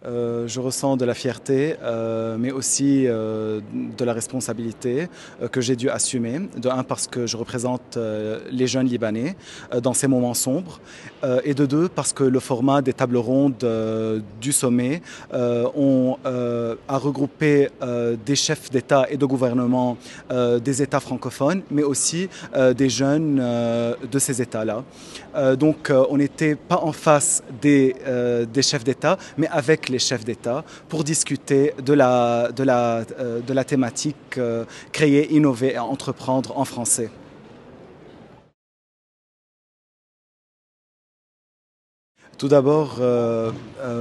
Je ressens de la fierté, mais aussi de la responsabilité que j'ai dû assumer. De un, parce que je représente les jeunes Libanais dans ces moments sombres, et de deux, parce que le format des tables rondes du sommet a regroupé des chefs d'État et de gouvernement des États francophones, mais aussi des jeunes de ces États-là. Donc on n'était pas en face des chefs d'État, mais avec les chefs d'État pour discuter de la thématique créer, innover et entreprendre en français. Tout d'abord,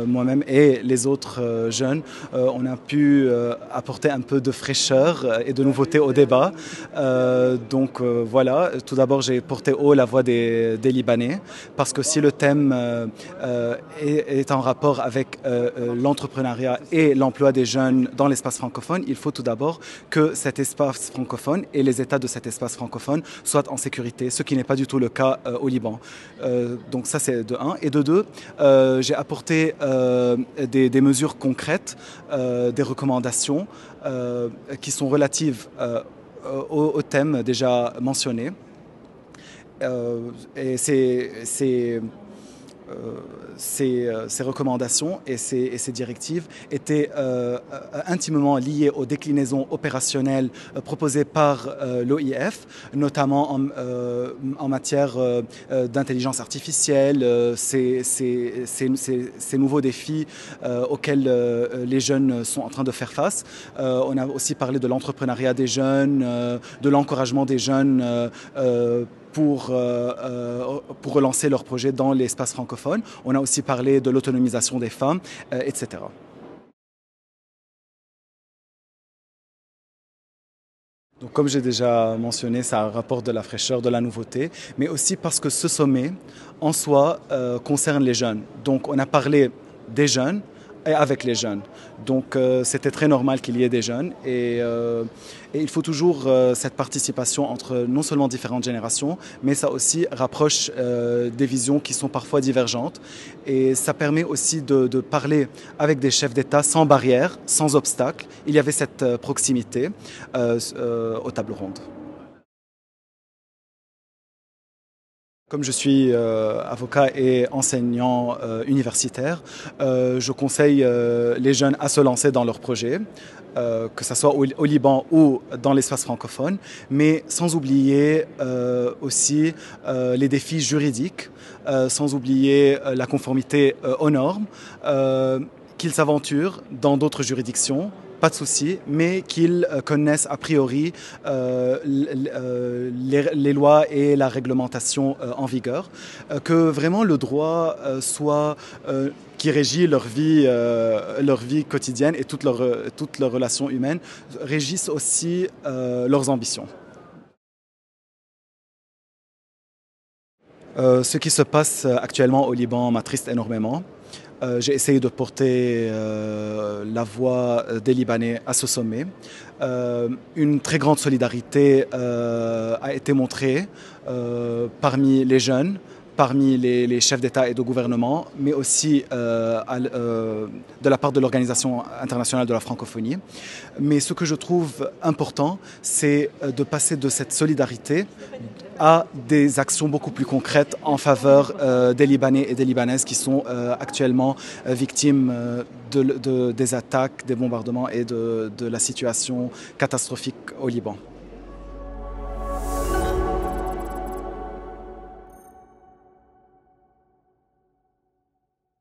moi-même et les autres jeunes, on a pu apporter un peu de fraîcheur et de nouveauté au débat. Voilà, tout d'abord j'ai porté haut la voix des Libanais, parce que si le thème est en rapport avec l'entrepreneuriat et l'emploi des jeunes dans l'espace francophone, il faut tout d'abord que cet espace francophone et les États de cet espace francophone soient en sécurité, ce qui n'est pas du tout le cas au Liban. Donc ça c'est de un. Et de deux, j'ai apporté des mesures concrètes, des recommandations qui sont relatives au thème déjà mentionné. Et ces recommandations et ces directives étaient intimement liées aux déclinaisons opérationnelles proposées par l'OIF, notamment en matière d'intelligence artificielle, ces nouveaux défis auxquels les jeunes sont en train de faire face. On a aussi parlé de l'entrepreneuriat des jeunes, de l'encouragement des jeunes pour relancer leurs projets dans l'espace francophone. On a aussi parlé de l'autonomisation des femmes, etc. Donc, comme j'ai déjà mentionné, ça rapporte de la fraîcheur, de la nouveauté, mais aussi parce que ce sommet, en soi, concerne les jeunes. Donc, on a parlé des jeunes et avec les jeunes. Donc, c'était très normal qu'il y ait des jeunes. Et il faut toujours cette participation entre non seulement différentes générations, mais ça aussi rapproche des visions qui sont parfois divergentes. Et ça permet aussi de parler avec des chefs d'État sans barrière, sans obstacle. Il y avait cette proximité aux tables rondes. Comme je suis avocat et enseignant universitaire, je conseille les jeunes à se lancer dans leurs projets, que ce soit au Liban ou dans l'espace francophone, mais sans oublier aussi les défis juridiques, sans oublier la conformité aux normes, qu'ils s'aventurent dans d'autres juridictions, pas de souci, mais qu'ils connaissent a priori les lois et la réglementation en vigueur, que vraiment le droit soit qui régit leur vie quotidienne et toutes leurs relations humaines, régissent aussi leurs ambitions. Ce qui se passe actuellement au Liban m'attriste énormément. J'ai essayé de porter la voix des Libanais à ce sommet. Une très grande solidarité a été montrée parmi les jeunes, parmi les chefs d'État et de gouvernement, mais aussi de la part de l'Organisation internationale de la francophonie. Mais ce que je trouve important, c'est de passer de cette solidarité à des actions beaucoup plus concrètes en faveur des Libanais et des Libanaises qui sont actuellement victimes des attaques, des bombardements et de la situation catastrophique au Liban.